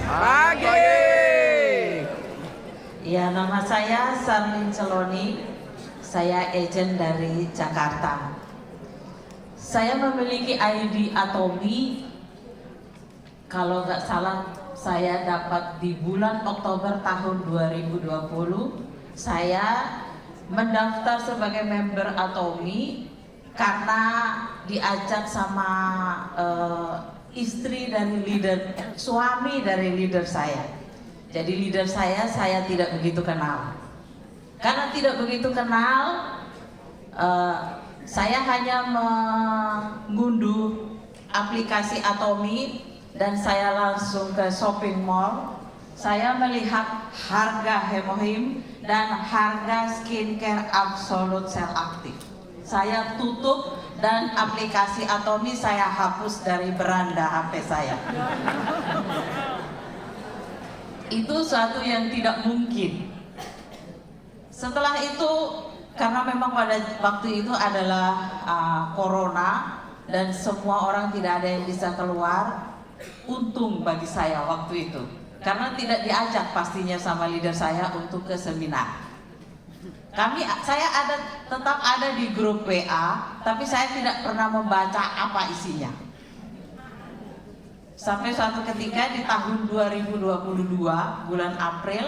Pagi. Ya, nama saya Sarlin Celoni. Saya agent dari Jakarta. Saya memiliki ID Atomi. Kalau nggak salah, saya dapat di bulan Oktober tahun 2020. Saya mendaftar sebagai member Atomi karena diajak sama istri dari suami dari leader saya. Jadi leader saya tidak begitu kenal. Karena tidak begitu kenal, saya hanya mengunduh aplikasi Atomi dan saya langsung ke shopping mall. Saya melihat harga Hemohim dan harga skincare Absolute Cell Active. Saya tutup dan aplikasi Atomi saya hapus dari beranda HP saya. Itu suatu yang tidak mungkin. Setelah itu, karena memang pada waktu itu adalah corona dan semua orang tidak ada yang bisa keluar, untung bagi saya waktu itu. Karena tidak diajak pastinya sama leader saya untuk ke seminar. Saya tetap ada di grup WA, tapi saya tidak pernah membaca apa isinya. Sampai suatu ketika di tahun 2022 bulan April,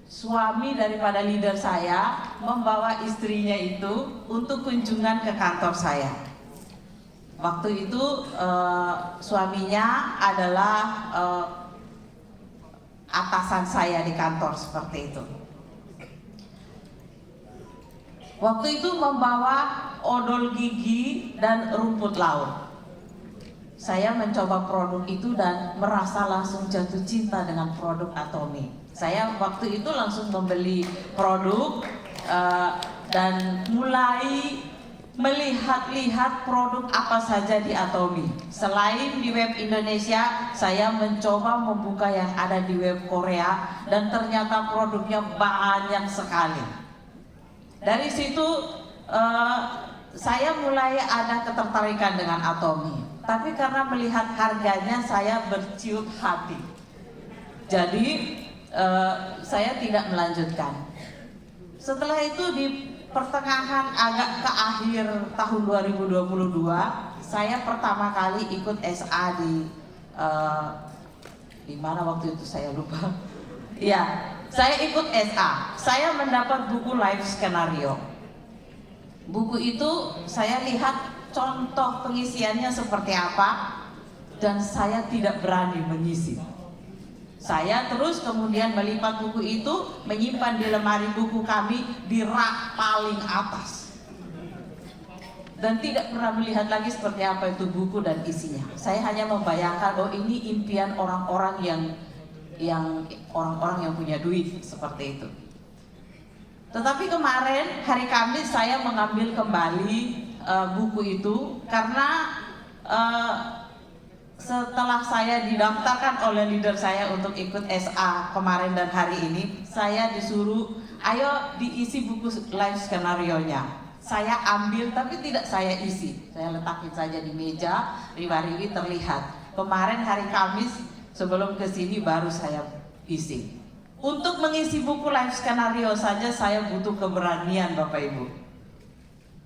suami daripada leader saya membawa istrinya itu untuk kunjungan ke kantor saya. Waktu itu suaminya adalah atasan saya di kantor seperti itu. Waktu itu membawa odol gigi dan rumput laut. Saya mencoba produk itu dan merasa langsung jatuh cinta dengan produk Atomi. Saya waktu itu langsung membeli produk dan mulai melihat-lihat produk apa saja di Atomi. Selain di web Indonesia, saya mencoba membuka yang ada di web Korea dan ternyata produknya banyak sekali. Dari situ saya mulai ada ketertarikan dengan Atomi. Tapi karena melihat harganya saya berciut hati. Jadi saya tidak melanjutkan. Setelah itu di pertengahan agak ke akhir tahun 2022, saya pertama kali ikut SA di mana waktu itu saya lupa. Ya, saya ikut SA. Saya mendapat buku Life Skenario. Buku itu saya lihat contoh pengisiannya seperti apa dan saya tidak berani mengisi. Saya terus kemudian melipat buku itu, menyimpan di lemari buku kami di rak paling atas. Dan tidak pernah melihat lagi seperti apa itu buku dan isinya. Saya hanya membayangkan, oh ini impian orang-orang yang punya duit seperti itu. Tetapi kemarin hari Kamis saya mengambil kembali buku itu karena setelah saya didaftarkan oleh leader saya untuk ikut SA kemarin dan hari ini, saya disuruh ayo diisi buku Life Skenario-nya. Saya ambil tapi tidak saya isi, saya letakin saja di meja, riwa-riwi terlihat. Kemarin hari Kamis sebelum kesini baru saya isi. Untuk mengisi buku Life Skenario saja saya butuh keberanian Bapak Ibu.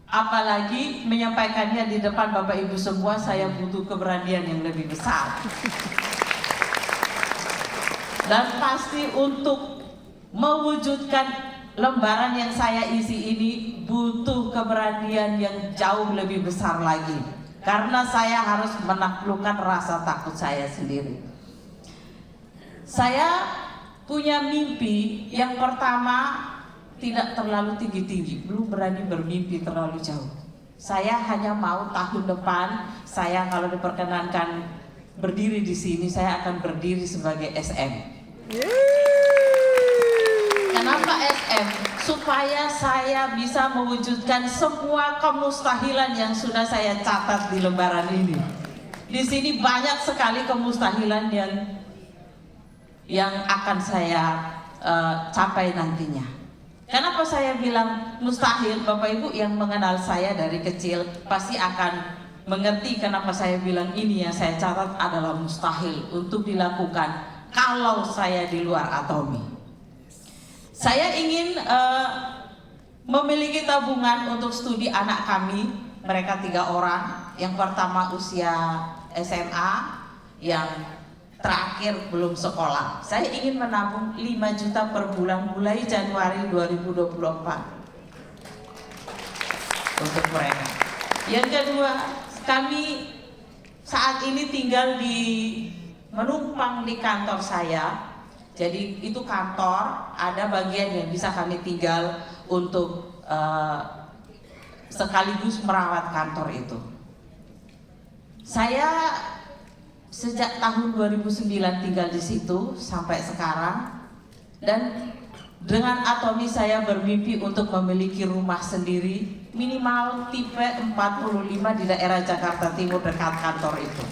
Apalagi menyampaikannya di depan Bapak Ibu semua, saya butuh keberanian yang lebih besar. Dan pasti untuk mewujudkan lembaran yang saya isi ini butuh keberanian yang jauh lebih besar lagi. Karena saya harus menaklukkan rasa takut saya sendiri. Saya punya mimpi yang pertama tidak terlalu tinggi-tinggi, belum berani bermimpi terlalu jauh. Saya hanya mau tahun depan, saya kalau diperkenankan berdiri di sini, saya akan berdiri sebagai SM. Kenapa SM? Supaya saya bisa mewujudkan semua kemustahilan yang sudah saya catat di lembaran ini. Di sini banyak sekali kemustahilan yang akan saya capai nantinya. Kenapa saya bilang mustahil? Bapak Ibu yang mengenal saya dari kecil pasti akan mengerti kenapa saya bilang ini yang saya catat adalah mustahil untuk dilakukan kalau saya di luar Atomi. Saya ingin memiliki tabungan untuk studi anak kami, mereka 3 orang. Yang pertama usia SMA, yang terakhir belum sekolah. Saya ingin menabung 5 juta per bulan mulai Januari 2024 untuk mereka. Yang kedua, kami saat ini tinggal menumpang di kantor saya. Jadi itu kantor, ada bagian yang bisa kami tinggal untuk sekaligus merawat kantor itu. Saya sejak tahun 2009 tinggal di situ sampai sekarang, dan dengan Atomi saya bermimpi untuk memiliki rumah sendiri minimal tipe 45 di daerah Jakarta Timur dekat kantor itu.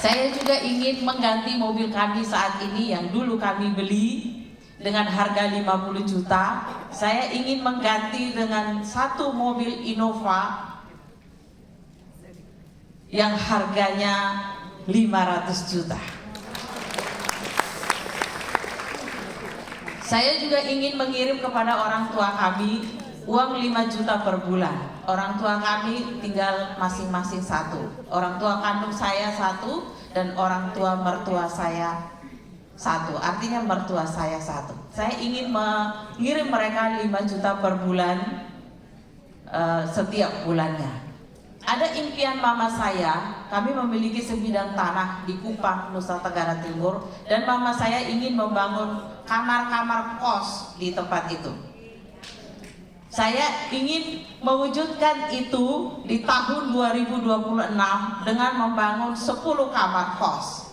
Saya juga ingin mengganti mobil kami saat ini yang dulu kami beli dengan harga 50 juta. Saya ingin mengganti dengan satu mobil Innova yang harganya 500 juta. Saya juga ingin mengirim kepada orang tua kami uang 5 juta per bulan. Orang tua kami tinggal masing-masing 1. Orang tua kandung saya 1 dan orang tua mertua saya 1. Artinya mertua saya 1. Saya ingin mengirim mereka 5 juta per bulan setiap bulannya. Ada impian mama saya, kami memiliki sebidang tanah di Kupang, Nusa Tenggara Timur, dan mama saya ingin membangun kamar-kamar kos di tempat itu. Saya ingin mewujudkan itu di tahun 2026 dengan membangun 10 kamar kos.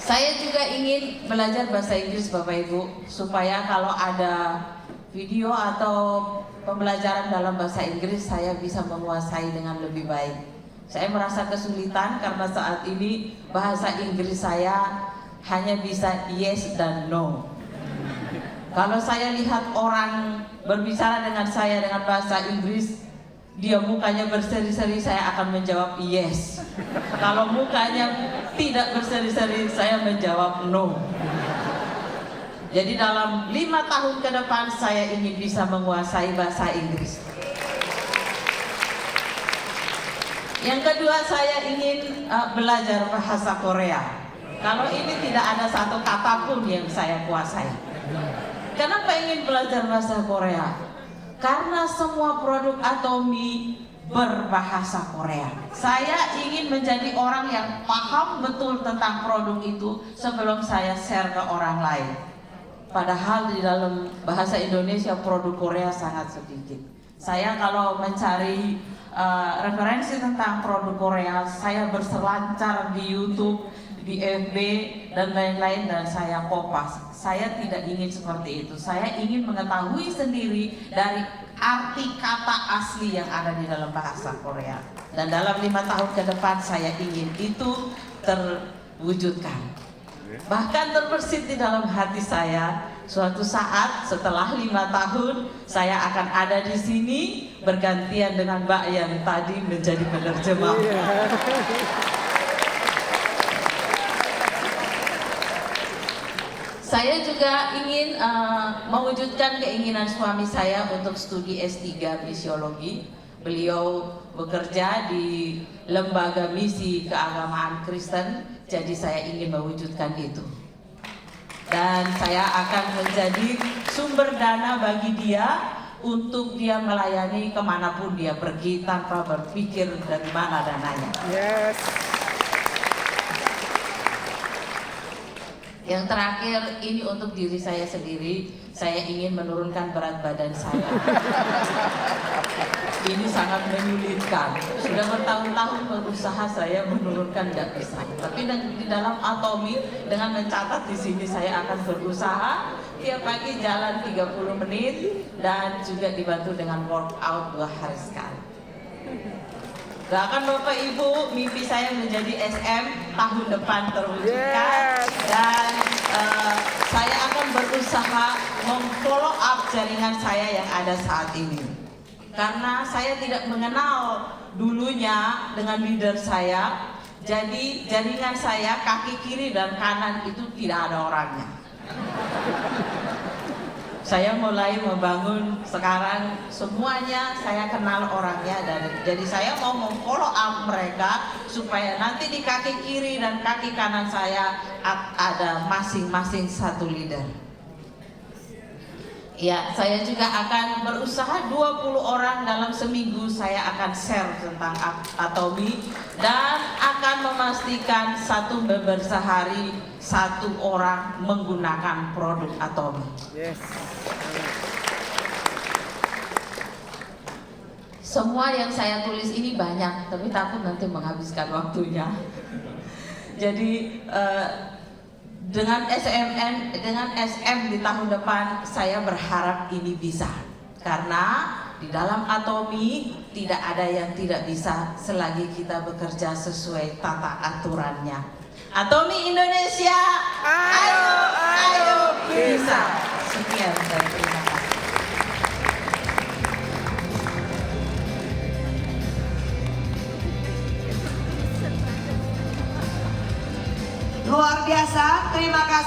Saya juga ingin belajar bahasa Inggris Bapak Ibu, supaya kalau ada video atau pembelajaran dalam bahasa Inggris saya bisa menguasai dengan lebih baik. Saya merasa kesulitan karena saat ini bahasa Inggris saya hanya bisa yes dan no. Kalau saya lihat orang berbicara dengan saya dengan bahasa Inggris, dia mukanya berseri-seri, saya akan menjawab yes. Kalau mukanya tidak berseri-seri, saya menjawab no. Jadi dalam 5 tahun ke depan saya ingin bisa menguasai bahasa Inggris. Yang kedua, saya ingin belajar bahasa Korea. Kalau ini tidak ada satu kata pun yang saya kuasai. Kenapa ingin belajar bahasa Korea? Karena semua produk Atomi berbahasa Korea. Saya ingin menjadi orang yang paham betul tentang produk itu sebelum saya share ke orang lain. Padahal di dalam bahasa Indonesia produk Korea sangat sedikit. Saya kalau mencari referensi tentang produk Korea, saya berselancar di YouTube, di FB dan lain-lain, dan saya kopas. Saya tidak ingin seperti itu. Saya ingin mengetahui sendiri dari arti kata asli yang ada di dalam bahasa Korea. Dan dalam 5 tahun ke depan saya ingin itu terwujudkan. Bahkan terbersit di dalam hati saya, suatu saat setelah 5 tahun saya akan ada di sini bergantian dengan Mbak yang tadi menjadi penerjemah. Saya juga ingin mewujudkan keinginan suami saya untuk studi S3 misiologi. Beliau bekerja di lembaga misi keagamaan Kristen, jadi saya ingin mewujudkan itu. Dan saya akan menjadi sumber dana bagi dia untuk dia melayani kemanapun dia pergi tanpa berpikir dari mana dananya. Yes. Yang terakhir, ini untuk diri saya sendiri, saya ingin menurunkan berat badan saya. Ini sangat menyulitkan. Sudah bertahun-tahun berusaha saya menurunkan, tidak bisa. Tapi di dalam Atomi dengan mencatat di sini saya akan berusaha tiap pagi jalan 30 menit dan juga dibantu dengan workout 2 hari sekali. Doakan Bapak Ibu mimpi saya menjadi SM tahun depan terwujudkan. Dan saya akan berusaha memfollow up jaringan saya yang ada saat ini. Karena saya tidak mengenal dulunya dengan leader saya, jadi jaringan saya kaki kiri dan kanan itu tidak ada orangnya. Saya mulai membangun sekarang semuanya saya kenal orangnya, dan jadi saya mau memfollow up mereka supaya nanti di kaki kiri dan kaki kanan saya ada masing-masing satu leader. Ya, saya juga akan berusaha 20 orang dalam seminggu saya akan share tentang Atomy, dan akan memastikan satu member sehari satu orang menggunakan produk Atomy. Yes. Semua yang saya tulis ini banyak, tapi takut nanti menghabiskan waktunya. Jadi dengan SM di tahun depan saya berharap ini bisa, karena di dalam Atomy tidak ada yang tidak bisa selagi kita bekerja sesuai tata aturannya. Atomy Indonesia, ayo bisa. Sekian dan terima kasih. Luar biasa, terima kasih.